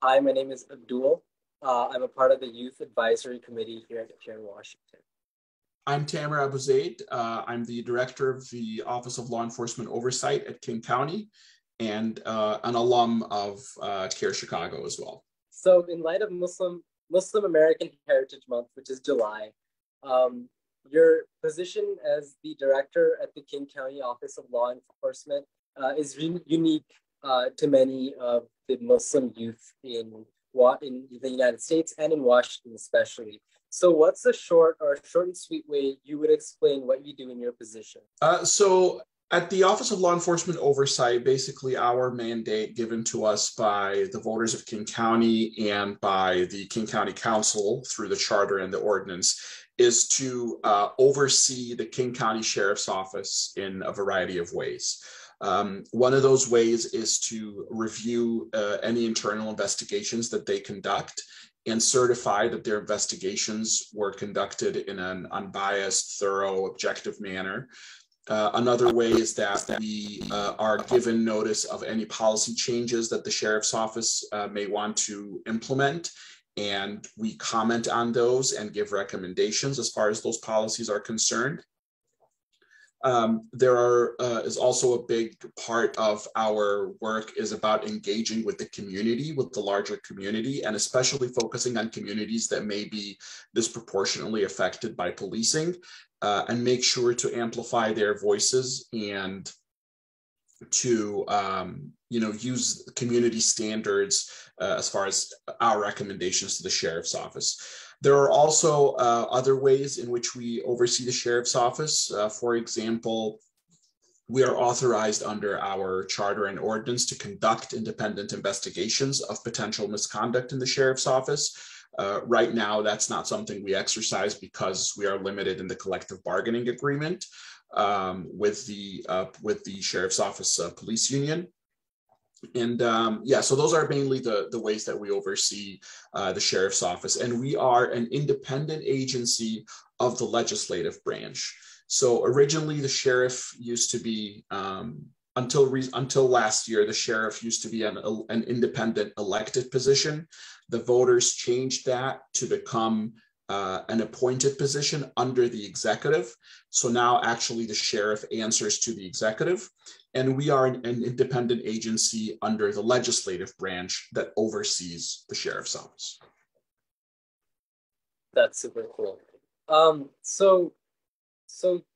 Hi, my name is Abdul. I'm a part of the Youth Advisory Committee here in Washington. I'm Tamer Abu Zaid. I'm the director of the Office of Law Enforcement Oversight at King County and an alum of CARE Chicago as well. So in light of Muslim American Heritage Month, which is July, your position as the director at the King County Office of Law Enforcement is unique to many of the Muslim youth in the United States and in Washington especially. So what's a short and sweet way you would explain what you do in your position? So at the Office of Law Enforcement Oversight, basically our mandate given to us by the voters of King County and by the King County Council through the charter and the ordinance is to oversee the King County Sheriff's Office in a variety of ways. One of those ways is to review any internal investigations that they conduct and certify that their investigations were conducted in an unbiased, thorough, objective manner. Another way is that we are given notice of any policy changes that the Sheriff's Office may want to implement, and we comment on those and give recommendations as far as those policies are concerned. There is also a big part of our work is about engaging with the community, with the larger community, and especially focusing on communities that may be disproportionately affected by policing, and make sure to amplify their voices and to use community standards as far as our recommendations to the Sheriff's Office. There are also other ways in which we oversee the Sheriff's Office. For example, we are authorized under our charter and ordinance to conduct independent investigations of potential misconduct in the Sheriff's Office. Right now, that's not something we exercise because we are limited in the collective bargaining agreement with the Sheriff's Office Police Union. And so those are mainly the ways that we oversee the Sheriff's Office. And we are an independent agency of the legislative branch. So originally the sheriff used to be, until last year, the sheriff used to be an independent elected position. The voters changed that to become an appointed position under the executive. So now actually the sheriff answers to the executive. And we are an independent agency under the legislative branch that oversees the Sheriff's Office. That's super cool. So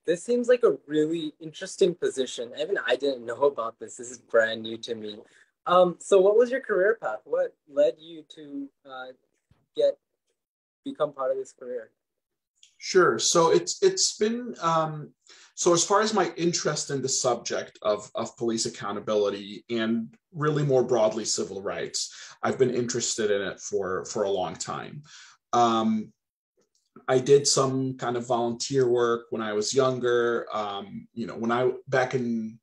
this seems like a really interesting position. Even I didn't know about this. This is brand new to me. So what was your career path? What led you to become part of this career? Sure. So it's been so as far as my interest in the subject of police accountability and really more broadly civil rights, I've been interested in it for a long time. I did some kind of volunteer work when I was younger. Back in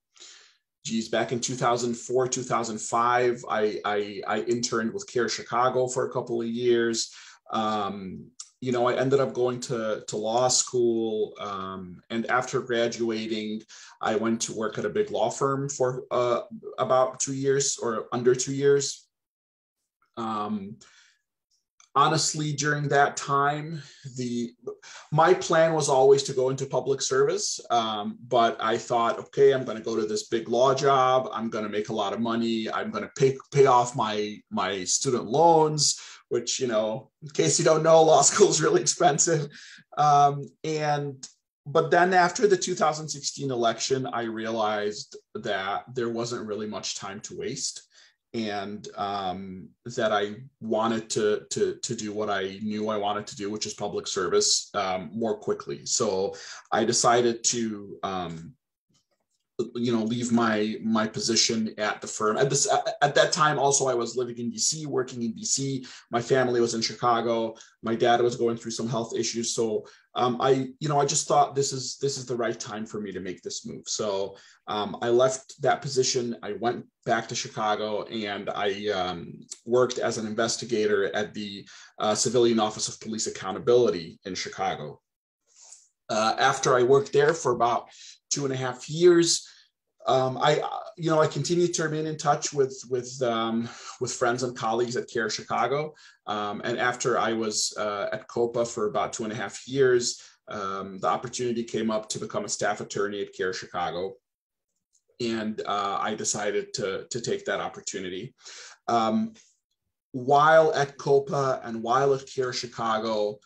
2004, 2005, I interned with CARE Chicago for a couple of years. I ended up going to law school, and after graduating, I went to work at a big law firm for about 2 years or under 2 years. Honestly, during that time, my plan was always to go into public service, but I thought, okay, I'm going to go to this big law job. I'm going to make a lot of money. I'm going to pay off my student loans, which, in case you don't know, law school is really expensive. But then after the 2016 election, I realized that there wasn't really much time to waste, and that I wanted to do what I knew I wanted to do, which is public service, more quickly. So I decided to leave my position at the firm. At that time, also I was living in DC, working in DC. My family was in Chicago. My dad was going through some health issues, so I just thought this is the right time for me to make this move. So I left that position. I went back to Chicago, and I worked as an investigator at the Civilian Office of Police Accountability in Chicago. After I worked there for about 2.5 years, I continue to remain in touch with friends and colleagues at CARE Chicago. And after I was at COPA for about 2.5 years, the opportunity came up to become a staff attorney at CARE Chicago. And I decided to take that opportunity. While at COPA and while at CARE Chicago,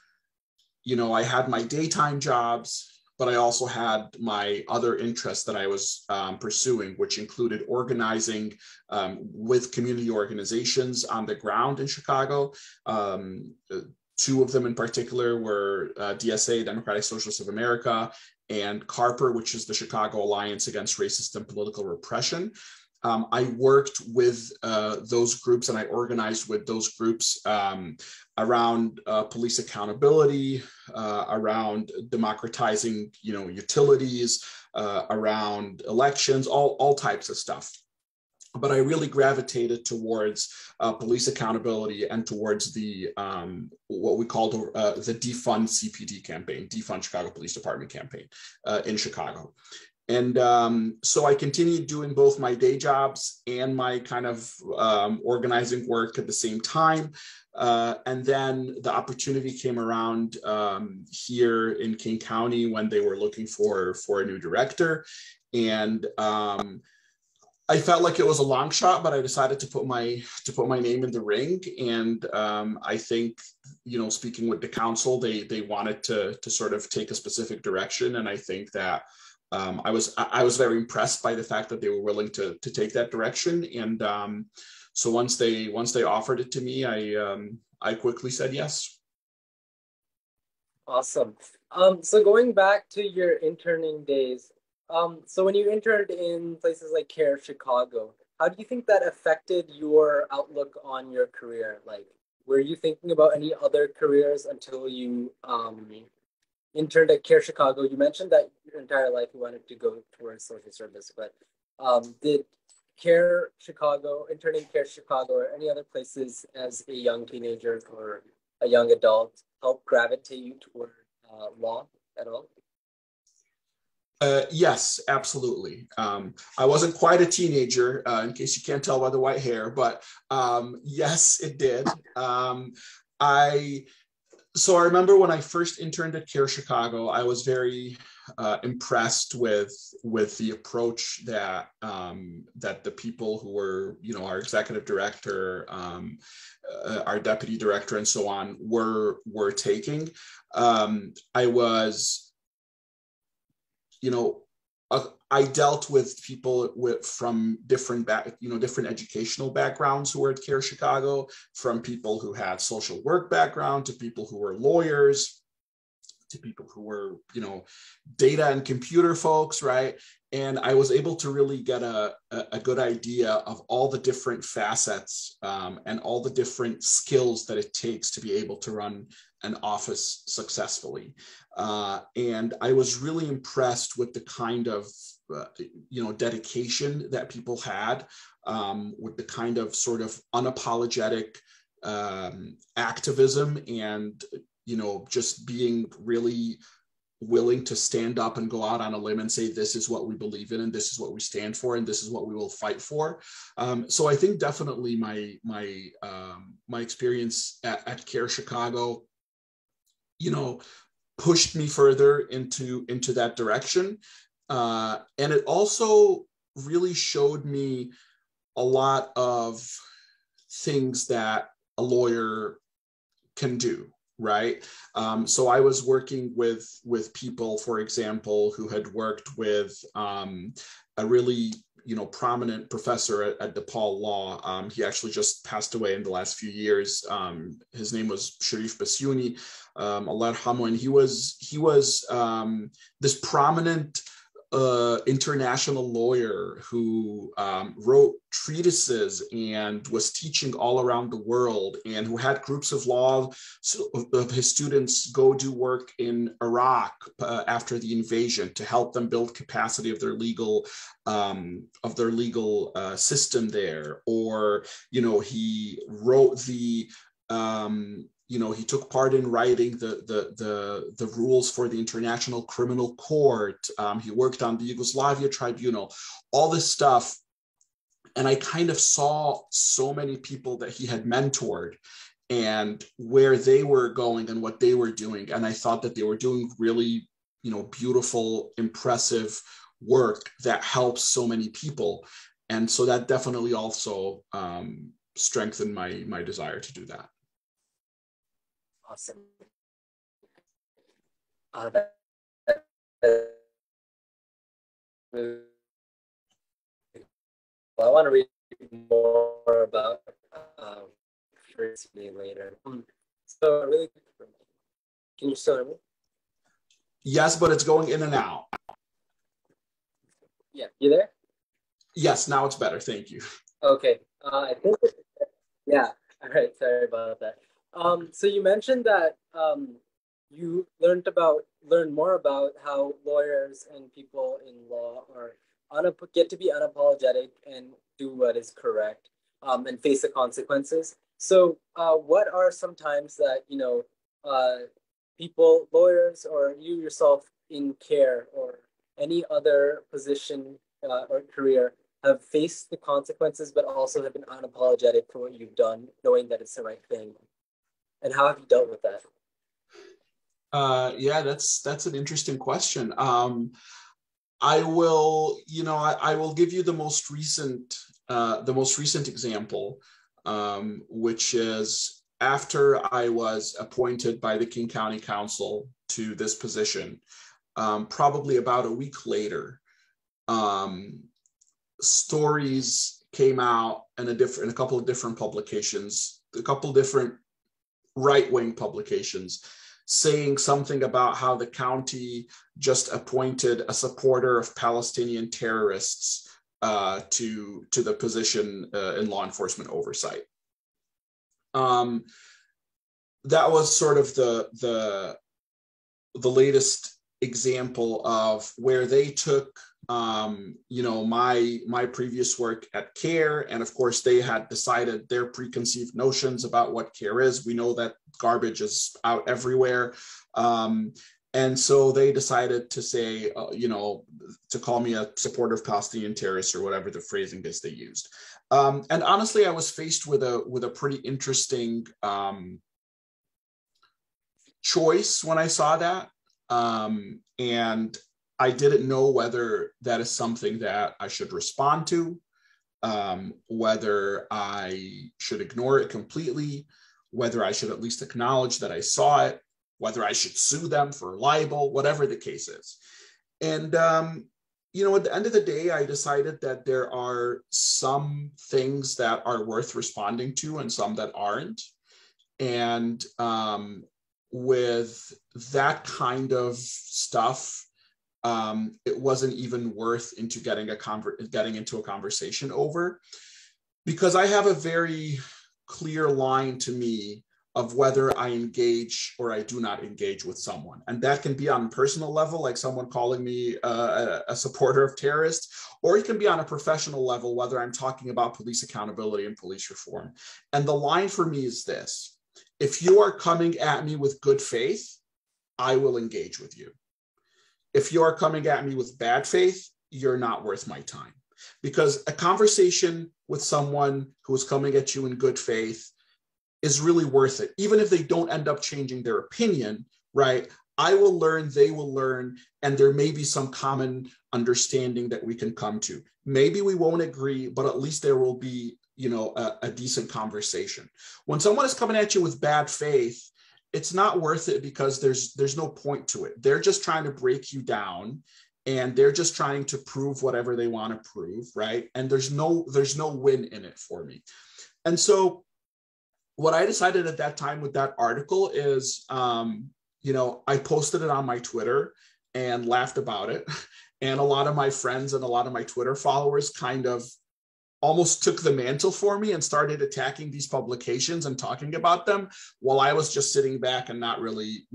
I had my daytime jobs, but I also had my other interests that I was pursuing, which included organizing with community organizations on the ground in Chicago. Two of them in particular were DSA, Democratic Socialists of America, and CARPR, which is the Chicago Alliance Against Racist and Political Repression. I worked with those groups and I organized with those groups around police accountability, around democratizing, utilities, around elections, all types of stuff. But I really gravitated towards police accountability and towards the what we called the Defund CPD campaign, Defund Chicago Police Department campaign in Chicago. And so I continued doing both my day jobs and my kind of organizing work at the same time. And then the opportunity came around here in King County when they were looking for a new director. And I felt like it was a long shot, but I decided to put my name in the ring. And I think, speaking with the council, they wanted to sort of take a specific direction. And I think that I was very impressed by the fact that they were willing to take that direction. And so once they offered it to me, I quickly said yes. Awesome. So going back to your interning days, so when you interned in places like CARE Chicago, how do you think that affected your outlook on your career? Like, were you thinking about any other careers until you interned at CARE Chicago? You mentioned that your entire life you wanted to go towards social service, but did CARE Chicago, interning CARE Chicago, or any other places as a young teenager or a young adult help gravitate you toward law at all? Yes, absolutely. I wasn't quite a teenager, in case you can't tell by the white hair, but yes, it did. So I remember when I first interned at CARE Chicago, I was very impressed with the approach that the people who were, our executive director, our deputy director, and so on were taking. I was, I dealt with people from different educational backgrounds who were at CARE Chicago, from people who had social work background to people who were lawyers, to people who were, data and computer folks, right? And I was able to really get a good idea of all the different facets and all the different skills that it takes to be able to run an office successfully. And I was really impressed with the kind of, dedication that people had, with the kind of sort of unapologetic activism and, just being really willing to stand up and go out on a limb and say, this is what we believe in, and this is what we stand for, and this is what we will fight for. So I think definitely my experience at CARE Chicago, pushed me further into that direction. And it also really showed me a lot of things that a lawyer can do, right? So I was working with people, for example, who had worked with a really prominent professor at DePaul Law. He actually just passed away in the last few years. His name was Sharif Basyouni, Allah yarhamu, and he was this prominent international lawyer who wrote treatises and was teaching all around the world, and who had groups of his students go do work in Iraq after the invasion to help them build capacity of their legal system there. Or he wrote he took part in writing the rules for the International Criminal Court. He worked on the Yugoslavia Tribunal. All this stuff And I kind of saw so many people that he had mentored and where they were going and what they were doing. And I thought that they were doing really, beautiful, impressive work that helps so many people. And so that definitely also strengthened my desire to do that. Awesome. Well, I want to read more about me later. So really, can you still hear me? Yes, but it's going in and out. Yeah, you there? Yes, now it's better. Thank you. Okay. I think, yeah. All right. Sorry about that. So you mentioned that you learned more about how lawyers and people in law get to be unapologetic and do what is correct, and face the consequences. So, what are some times that people, lawyers, or you yourself in care or any other position or career have faced the consequences, but also have been unapologetic for what you've done, knowing that it's the right thing? And how have you dealt with that? Yeah, that's an interesting question. I will give you the most recent example, which is after I was appointed by the King County Council to this position, probably about a week later, stories came out in a couple of different publications, a couple of different right-wing publications, saying something about how the county just appointed a supporter of Palestinian terrorists to the position in law enforcement oversight. That was sort of the latest example of where they took my previous work at CARE, and of course they had decided their preconceived notions about what CARE is. We know that garbage is out everywhere, and so they decided to say, to call me a supporter of Palestinian terrorists, or whatever the phrasing is they used. And honestly, I was faced with a pretty interesting choice when I saw that, and I didn't know whether that is something that I should respond to, whether I should ignore it completely, whether I should at least acknowledge that I saw it, whether I should sue them for libel, whatever the case is. And, at the end of the day, I decided that there are some things that are worth responding to and some that aren't. And with that kind of stuff, it wasn't even worth getting into a conversation over, because I have a very clear line to me of whether I engage or I do not engage with someone. And that can be on a personal level, like someone calling me a supporter of terrorists, or it can be on a professional level, whether I'm talking about police accountability and police reform. And the line for me is this: if you are coming at me with good faith, I will engage with you. If you are coming at me with bad faith, you're not worth my time. Because a conversation with someone who is coming at you in good faith is really worth it. Even if they don't end up changing their opinion, right? I will learn, they will learn, and there may be some common understanding that we can come to. Maybe we won't agree, but at least there will be, a decent conversation. When someone is coming at you with bad faith, it's not worth it, because there's no point to it. They're just trying to break you down, and they're just trying to prove whatever they want to prove, right? And there's no win in it for me. And so what I decided at that time with that article is, I posted it on my Twitter and laughed about it. And a lot of my friends and a lot of my Twitter followers kind of almost took the mantle for me and started attacking these publications and talking about them, while I was just sitting back and not really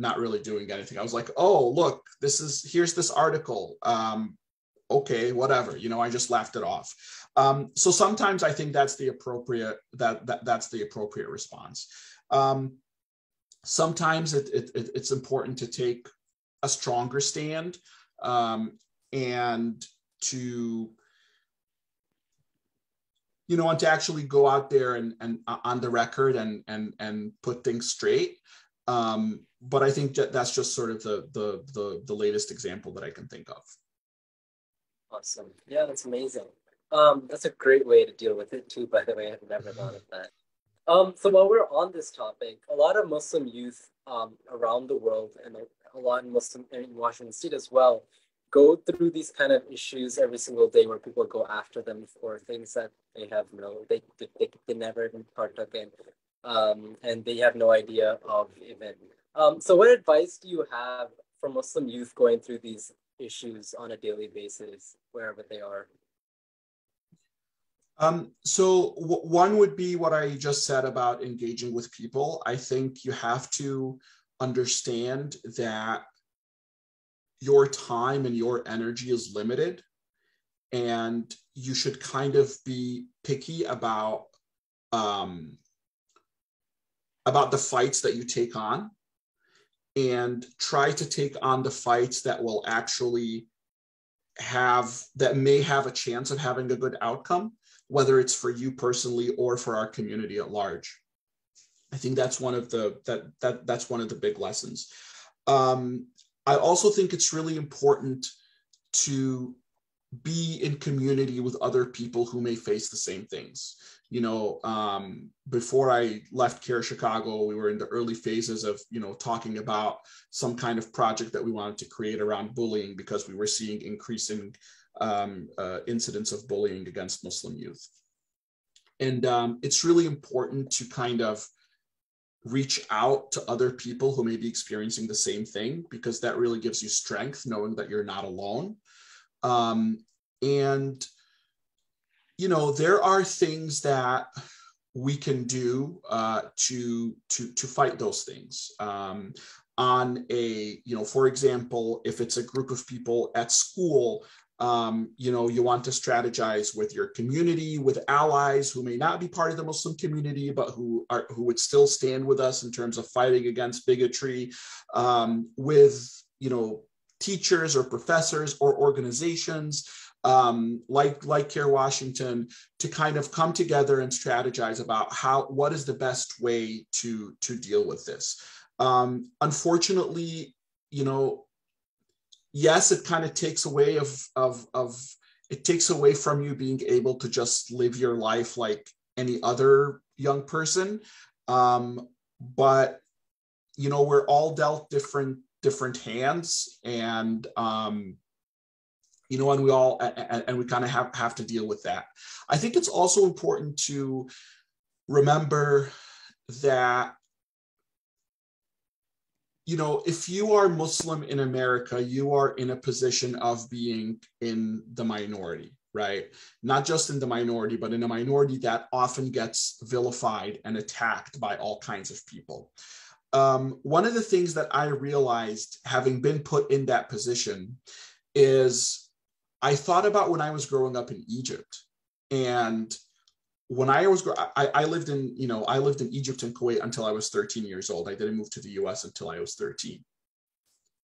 doing anything. I was like, oh, look, here's this article. Okay, whatever, I just laughed it off. So sometimes I think that's the appropriate response. Sometimes it's important to take a stronger stand, and to and to actually go out there and on the record and put things straight. But I think that's just sort of the latest example that I can think of. Awesome. Yeah, that's amazing. That's a great way to deal with it too, by the way. I've never thought of that. So while we're on this topic, a lot of Muslim youth around the world and a lot of Muslim in Washington State as well go through these kind of issues every single day where people go after them for things that they have they never even partook in, and they have no idea of even. So what advice do you have for Muslim youth going through these issues on a daily basis, wherever they are? So one would be what I just said about engaging with people. I think you have to understand that your time and your energy is limited, and you should kind of be picky about the fights that you take on, and try to take on the fights that will actually that may have a chance of having a good outcome, whether it's for you personally or for our community at large. I think that's one of that's one of the big lessons. I also think it's really important to be in community with other people who may face the same things. Before I left CARE Chicago, we were in the early phases of, talking about some kind of project that we wanted to create around bullying, because we were seeing increasing incidents of bullying against Muslim youth. And it's really important to kind of reach out to other people who may be experiencing the same thing, because that really gives you strength, knowing that you're not alone. And there are things that we can do to fight those things. On a, for example, if it's a group of people at school, you want to strategize with your community, with allies who may not be part of the Muslim community, but who would still stand with us in terms of fighting against bigotry, with, teachers or professors or organizations, like CARE Washington, to kind of come together and strategize about what is the best way to deal with this. Unfortunately, yes, it kind of takes away it takes away from you being able to just live your life like any other young person. But we're all dealt different hands, and and we kind of have to deal with that. I think it's also important to remember that, if you are Muslim in America, you are in a position of being in the minority, right? Not just in the minority, but in a minority that often gets vilified and attacked by all kinds of people. One of the things that I realized, having been put in that position, is I thought about when I was growing up in Egypt. And when I lived in Egypt and Kuwait until I was 13 years old. I didn't move to the US until I was 13.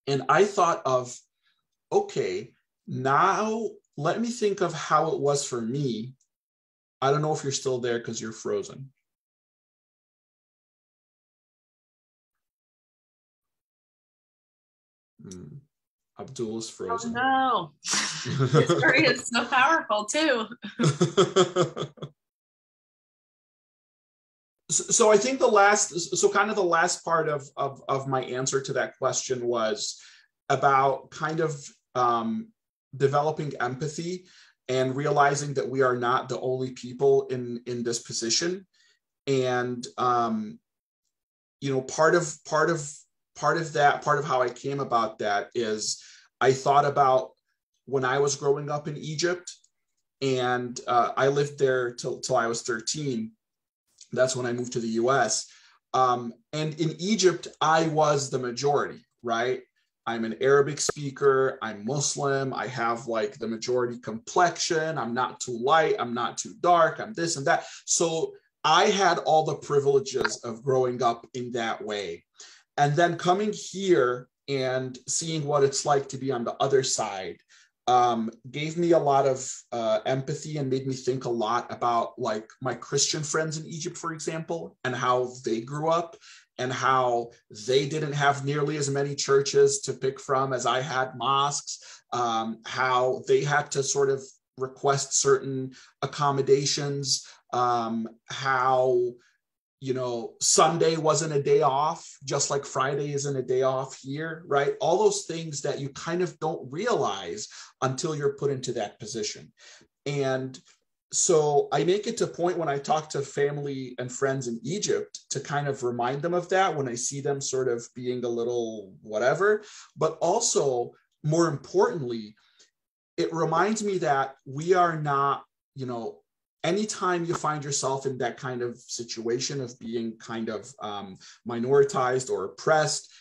And I thought of, okay, now let me think of how it was for me. I don't know if you're still there because you're frozen. Abdul is frozen. Oh no. Your story is so powerful too. So I think the last part of my answer to that question was about kind of developing empathy and realizing that we are not the only people in this position. And part of how I came about that is I thought about when I was growing up in Egypt, and I lived there till I was 13. That's when I moved to the US. And in Egypt, I was the majority, right? I'm an Arabic speaker, I'm Muslim, I have like the majority complexion, I'm not too light, I'm not too dark, I'm this and that. So I had all the privileges of growing up in that way. And then coming here and seeing what it's like to be on the other side, gave me a lot of empathy and made me think a lot about like my Christian friends in Egypt, for example, and how they grew up and how they didn't have nearly as many churches to pick from as I had mosques, how they had to sort of request certain accommodations, how Sunday wasn't a day off, just like Friday isn't a day off here, right? All those things that you kind of don't realize until you're put into that position. And so I make it to a point when I talk to family and friends in Egypt to kind of remind them of that when I see them sort of being a little whatever, but also more importantly, it reminds me that we are not, anytime you find yourself in that kind of situation of being kind of minoritized or oppressed,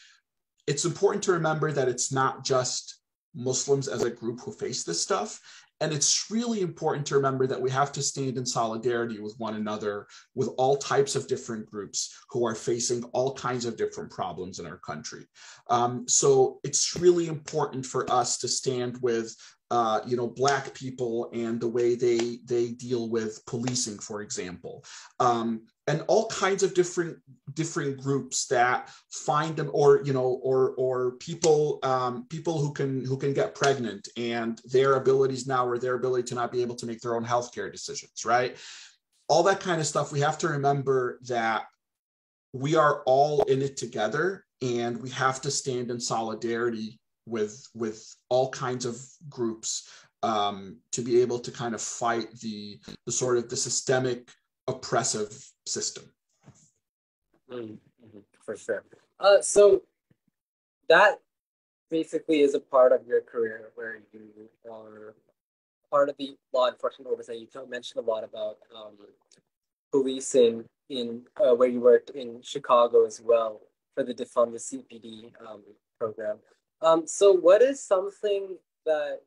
it's important to remember that it's not just Muslims as a group who face this stuff. And it's really important to remember that we have to stand in solidarity with one another, with all types of different groups who are facing all kinds of different problems in our country. So it's really important for us to stand with Black people and the way they deal with policing, for example, and all kinds of different groups that find them, or people who can get pregnant and their abilities now, or their ability to not be able to make their own healthcare decisions, right? All that kind of stuff. We have to remember that we are all in it together, and we have to stand in solidarity with all kinds of groups to be able to kind of fight the sort of the systemic oppressive system. Mm-hmm. For sure. So that basically is a part of your career where you are part of the law enforcement oversight. You mentioned a lot about policing in where you worked in Chicago as well for the Defund the CPD program. So what is something that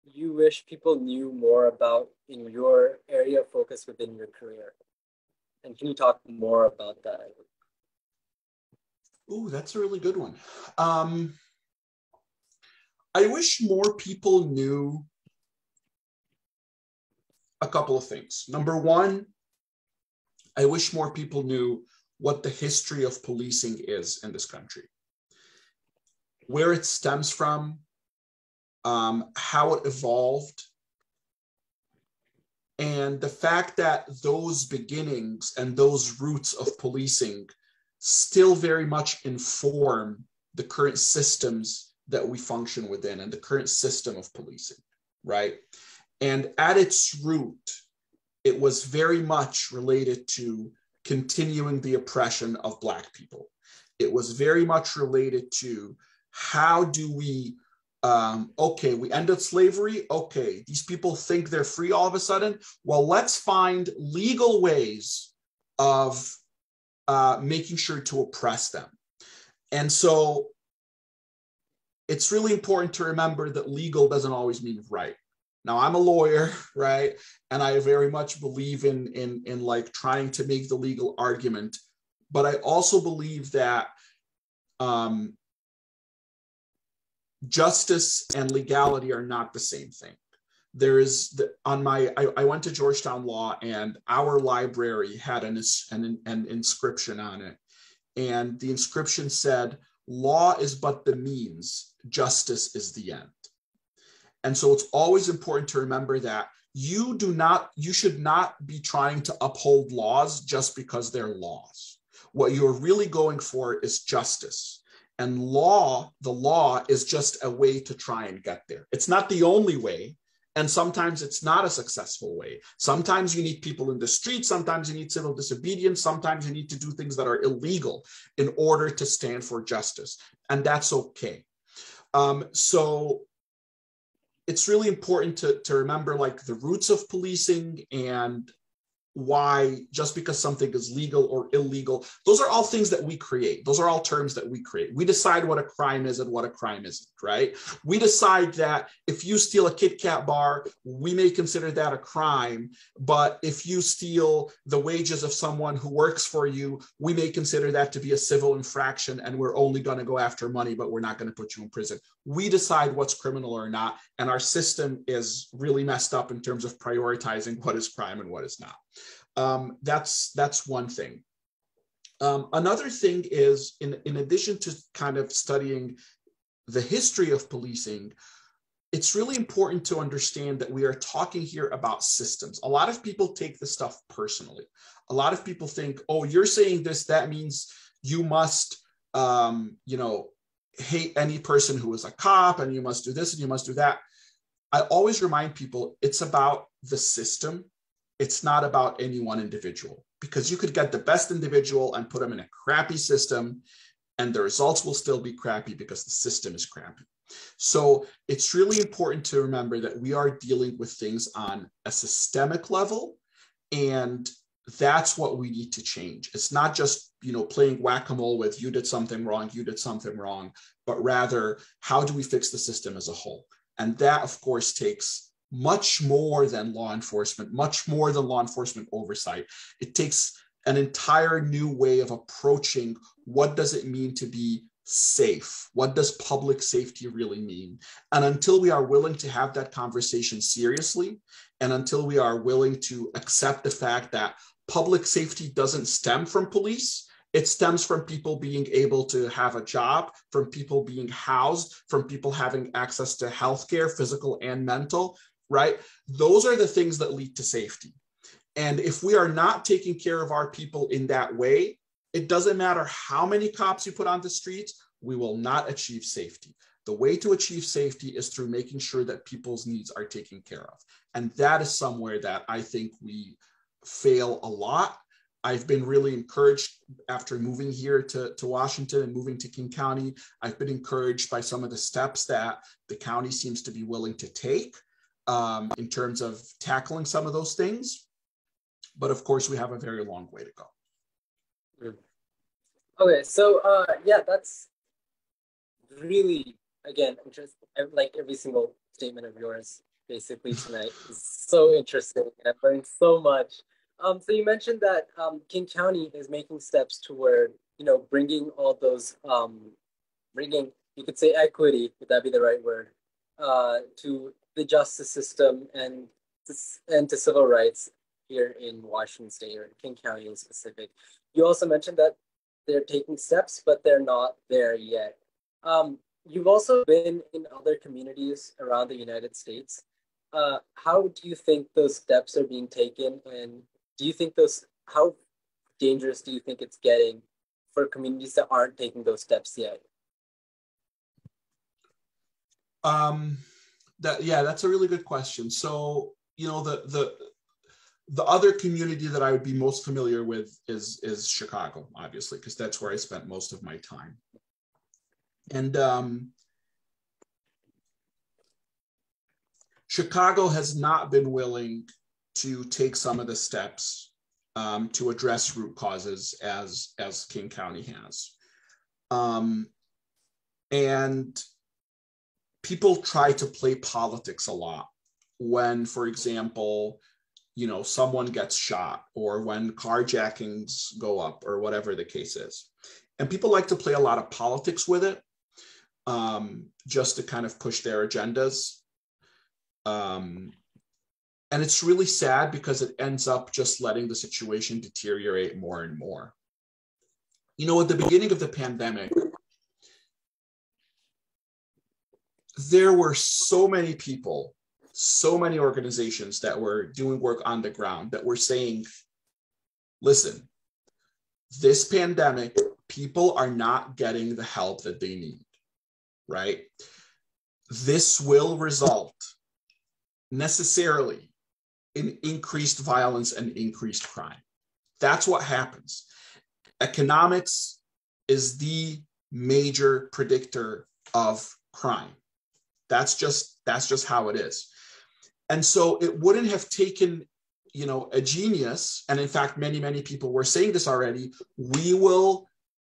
you wish people knew more about in your area of focus within your career? And can you talk more about that? Oh, that's a really good one. I wish more people knew a couple of things. Number one, I wish more people knew what the history of policing is in this country, where it stems from, how it evolved, and the fact that those beginnings and those roots of policing still very much inform the current systems that we function within and the current system of policing, right? And at its root, it was very much related to continuing the oppression of Black people. It was very much related to how do we, we ended slavery. Okay, these people think they're free all of a sudden. Well, let's find legal ways of making sure to oppress them. And so it's really important to remember that legal doesn't always mean right. Now, I'm a lawyer, right? And I very much believe in like trying to make the legal argument, but I also believe that justice and legality are not the same thing. There is I went to Georgetown Law, and our library had an inscription on it. And the inscription said, "Law is but the means, justice is the end." And so it's always important to remember that you should not be trying to uphold laws just because they're laws. What you're really going for is justice. And the law is just a way to try and get there. It's not the only way. And sometimes it's not a successful way. Sometimes you need people in the street. Sometimes you need civil disobedience. Sometimes you need to do things that are illegal in order to stand for justice. And that's okay. So it's really important to remember like the roots of policing and why just because something is legal or illegal, those are all things that we create. Those are all terms that we create. We decide what a crime is and what a crime isn't, right? We decide that if you steal a Kit Kat bar, we may consider that a crime, but if you steal the wages of someone who works for you, we may consider that to be a civil infraction, and we're only going to go after money, but we're not going to put you in prison. We decide what's criminal or not, and our system is really messed up in terms of prioritizing what is crime and what is not. That's one thing. Another thing is, in addition to kind of studying the history of policing, it's really important to understand that we are talking here about systems. A lot of people take this stuff personally. A lot of people think, oh, you're saying this, that means you must, hate any person who is a cop, and you must do this and you must do that. I always remind people it's about the system. It's not about any one individual, because you could get the best individual and put them in a crappy system, and the results will still be crappy because the system is crappy. So it's really important to remember that we are dealing with things on a systemic level, and that's what we need to change. It's not just, playing whack-a-mole with you did something wrong, you did something wrong, but rather, how do we fix the system as a whole? And that, of course, takes much more than law enforcement, much more than law enforcement oversight. It takes an entire new way of approaching what does it mean to be safe? What does public safety really mean? And until we are willing to have that conversation seriously, and until we are willing to accept the fact that public safety doesn't stem from police, it stems from people being able to have a job, from people being housed, from people having access to healthcare, physical and mental, right? Those are the things that lead to safety. And if we are not taking care of our people in that way, it doesn't matter how many cops you put on the streets, we will not achieve safety. The way to achieve safety is through making sure that people's needs are taken care of. And that is somewhere that I think we fail a lot. I've been really encouraged after moving here to Washington and moving to King County. I've been encouraged by some of the steps that the county seems to be willing to take in terms of tackling some of those things. But of course, we have a very long way to go. Okay, so that's really, again, interesting. Like every single statement of yours basically tonight is so interesting. I've learned so much. So you mentioned that King County is making steps toward, bringing all those, you could say equity, would that be the right word, to the justice system and to civil rights here in Washington State, or King County in specific. You also mentioned that they're taking steps, but they're not there yet. You've also been in other communities around the United States. How do you think those steps are being taken, and do you think how dangerous do you think it's getting for communities that aren't taking those steps yet? That's a really good question. So, the other community that I would be most familiar with is Chicago, obviously, because that's where I spent most of my time. And Chicago has not been willing to take some of the steps to address root causes as King County has. And people try to play politics a lot when, for example, someone gets shot, or when carjackings go up, or whatever the case is. And people like to play a lot of politics with it, just to kind of push their agendas. And it's really sad because it ends up just letting the situation deteriorate more and more. At the beginning of the pandemic, there were so many people, so many organizations that were doing work on the ground that were saying, listen, this pandemic, people are not getting the help that they need, right? This will result necessarily in increased violence and increased crime. That's what happens. Economics is the major predictor of crime. That's just how it is. And so it wouldn't have taken a genius, and in fact, many people were saying this already,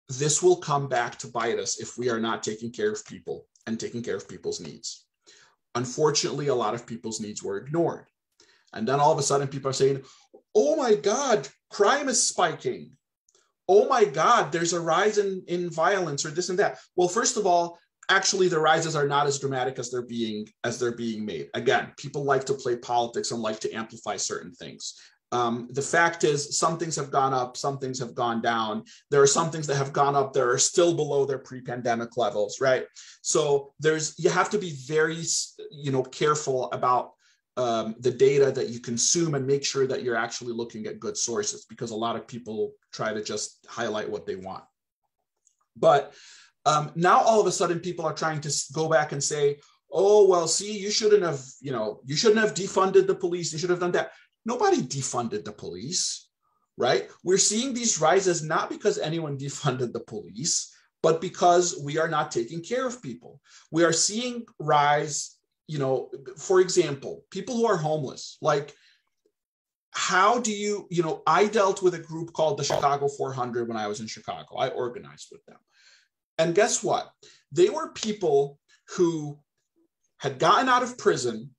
this will come back to bite us if we are not taking care of people and taking care of people's needs. Unfortunately, a lot of people's needs were ignored. And then all of a sudden people are saying, oh my God, crime is spiking. Oh my God, there's a rise in violence or this and that. Well, first of all, actually the rises are not as dramatic as they're being made. Again, people like to play politics and like to amplify certain things. The fact is, some things have gone up, some things have gone down. There are some things that have gone up that are still below their pre-pandemic levels, right? So you have to be very, careful about the data that you consume and make sure that you're actually looking at good sources, because a lot of people try to just highlight what they want. But now all of a sudden people are trying to go back and say, oh, well, see, you shouldn't have defunded the police. You should have done that. Nobody defunded the police, right? We're seeing these rises not because anyone defunded the police, but because we are not taking care of people. We are seeing rise, for example, people who are homeless. Like, how do you, I dealt with a group called the Chicago 400 when I was in Chicago. I organized with them. And guess what? They were people who had gotten out of prison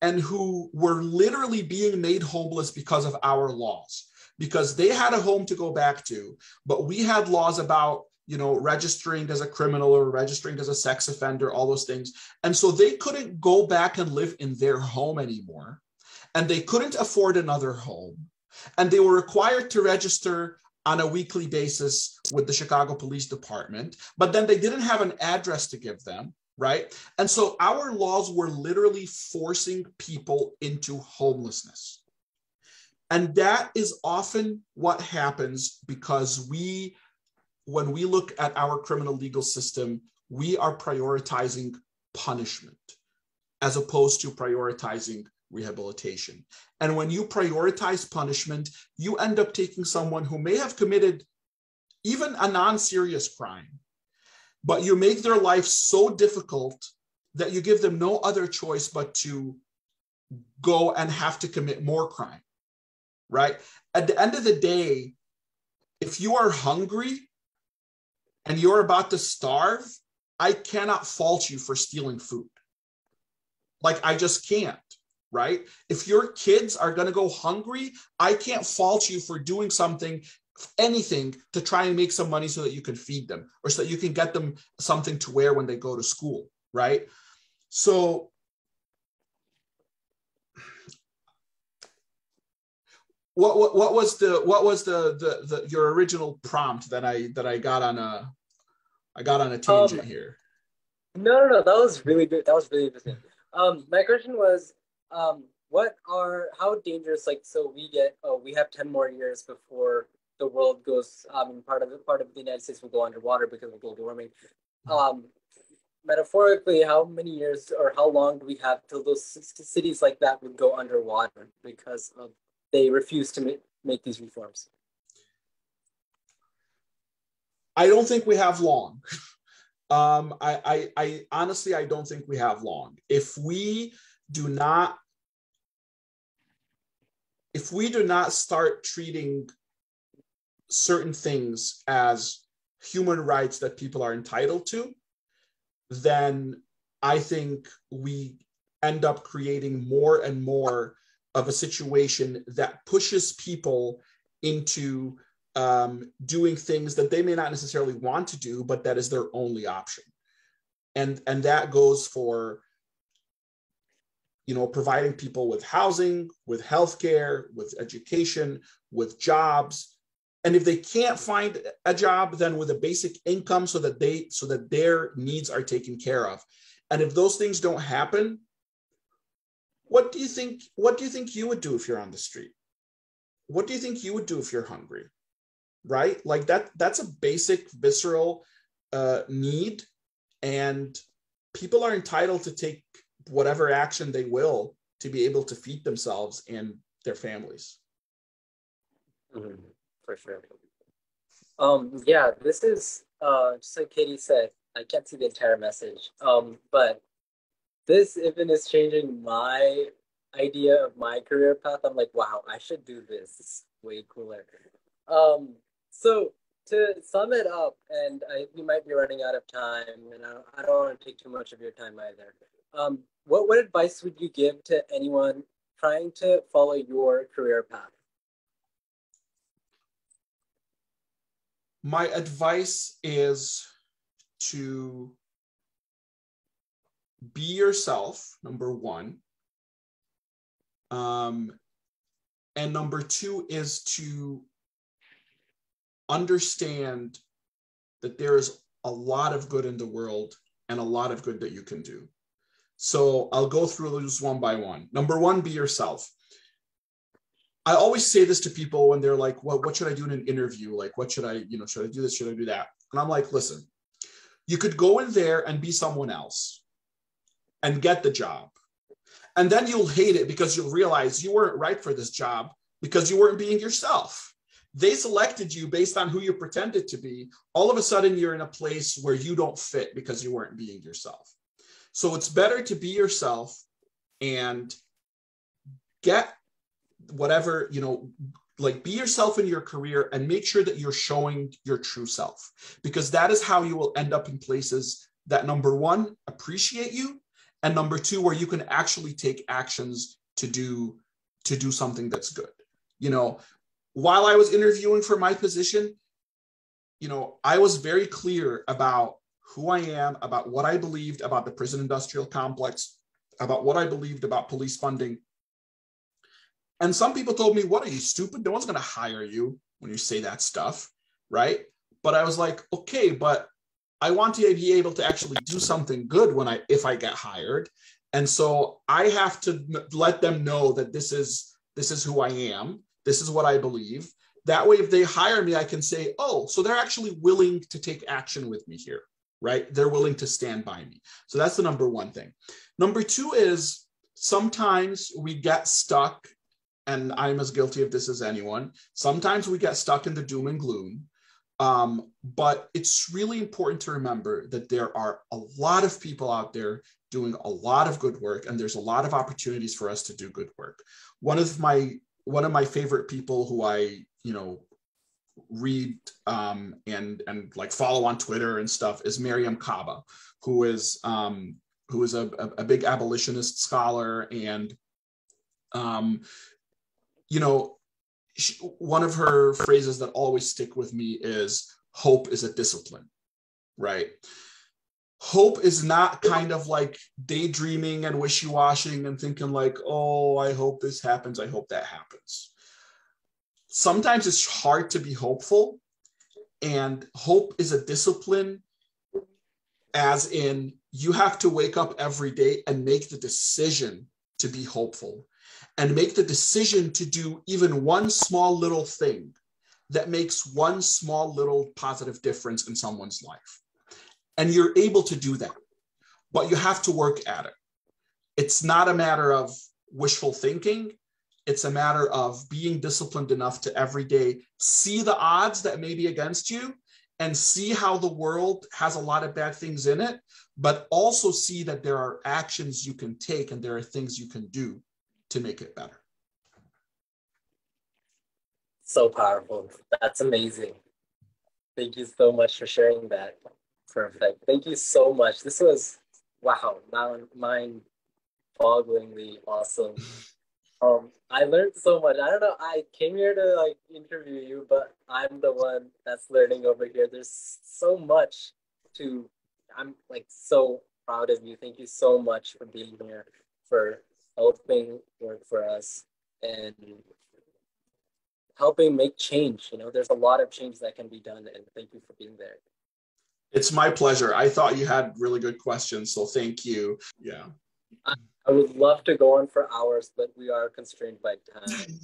and who were literally being made homeless because of our laws, because they had a home to go back to, but we had laws about, registering as a criminal or registering as a sex offender, all those things. And so they couldn't go back and live in their home anymore, and they couldn't afford another home. And they were required to register on a weekly basis with the Chicago Police Department, but then they didn't have an address to give them. Right? And so our laws were literally forcing people into homelessness. And that is often what happens because when we look at our criminal legal system, we are prioritizing punishment as opposed to prioritizing rehabilitation. And when you prioritize punishment, you end up taking someone who may have committed even a non-serious crime, but you make their life so difficult that you give them no other choice but to go and have to commit more crime, right? At the end of the day, if you are hungry and you're about to starve, I cannot fault you for stealing food. Like, I just can't, right? If your kids are going to go hungry, I can't fault you for doing anything to try and make some money so that you can feed them or so that you can get them something to wear when they go to school, right? So what was your original prompt that I got on a tangent here? No, that was really good. That was really interesting. My question was, how dangerous, so we have 10 more years before the world goes, part of the United States will go underwater because of global warming. Metaphorically, how many years or how long do we have till those cities like that would go underwater because they refuse to make these reforms? I don't think we have long. I honestly, I don't think we have long. If we do not start treating certain things as human rights that people are entitled to, then I think we end up creating more and more of a situation that pushes people into doing things that they may not necessarily want to do, but that is their only option. And that goes for, providing people with housing, with healthcare, with education, with jobs. And if they can't find a job, then with a basic income so that their needs are taken care of. And if those things don't happen, what do you think you would do if you're on the street? What do you think you would do if you're hungry? Right? Like that's a basic visceral need, and people are entitled to take whatever action they will to be able to feed themselves and their families. Mm-hmm. For sure. Yeah, this is just like Katie said, I can't see the entire message. But this even is changing my idea of my career path, I'm like, wow, I should do this. It's way cooler. So to sum it up, and we might be running out of time, and I don't want to take too much of your time either. What advice would you give to anyone trying to follow your career path? My advice is to be yourself, number one. And number two is to understand that there is a lot of good in the world and a lot of good that you can do. So I'll go through those one by one. Number one, be yourself. I always say this to people when they're like, well, what should I do in an interview? Like, what should I do this? Should I do that? And I'm like, listen, you could go in there and be someone else and get the job. And then you'll hate it because you'll realize you weren't right for this job because you weren't being yourself. They selected you based on who you pretended to be. All of a sudden, you're in a place where you don't fit because you weren't being yourself. So it's better to be yourself and get whatever, like be yourself in your career and make sure that you're showing your true self, because that is how you will end up in places that, number one, appreciate you, and number two, where you can actually take actions to do something that's good. While I was interviewing for my position, I was very clear about who I am, about what I believed about the prison industrial complex, about what I believed about police funding. And some people told me, what, are you stupid? No one's going to hire you when you say that stuff, right? But I was like, okay, but I want to be able to actually do something good if I get hired. And so I have to let them know that this is who I am. This is what I believe. That way, if they hire me, I can say, oh, so they're actually willing to take action with me here, right? They're willing to stand by me. So that's the number one thing. Number two is sometimes we get stuck, and I'm as guilty of this as anyone. Sometimes we get stuck in the doom and gloom. But it's really important to remember that there are a lot of people out there doing a lot of good work, and there's a lot of opportunities for us to do good work. One of my favorite people who I, read and like follow on Twitter and stuff is Mariame Kaba, who is a big abolitionist scholar. And, one of her phrases that always stick with me is hope is a discipline, right? Hope is not kind of like daydreaming and wishy-washing and thinking like, oh, I hope this happens, I hope that happens. Sometimes it's hard to be hopeful, and hope is a discipline, as in you have to wake up every day and make the decision to be hopeful and make the decision to do even one small little thing that makes one small little positive difference in someone's life. And you're able to do that, but you have to work at it. It's not a matter of wishful thinking. It's a matter of being disciplined enough to every day see the odds that may be against you and see how the world has a lot of bad things in it, but also see that there are actions you can take and there are things you can do to make it better. So powerful. That's amazing. Thank you so much for sharing that. Perfect. Thank you so much. This was, wow, mind-bogglingly awesome. I learned so much. I don't know, I came here to interview you, but I'm the one that's learning over here. There's so much I'm so proud of you. Thank you so much for being here, for helping work for us and helping make change. There's a lot of change that can be done, and thank you for being there. It's my pleasure. I thought you had really good questions, so thank you. Yeah. I would love to go on for hours, but we are constrained by time.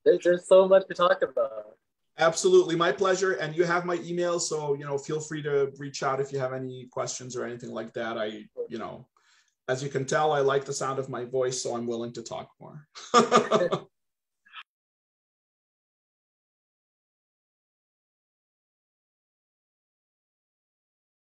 There's so much to talk about. Absolutely, my pleasure. And you have my email, so feel free to reach out if you have any questions or anything like that. As you can tell, I like the sound of my voice, so I'm willing to talk more.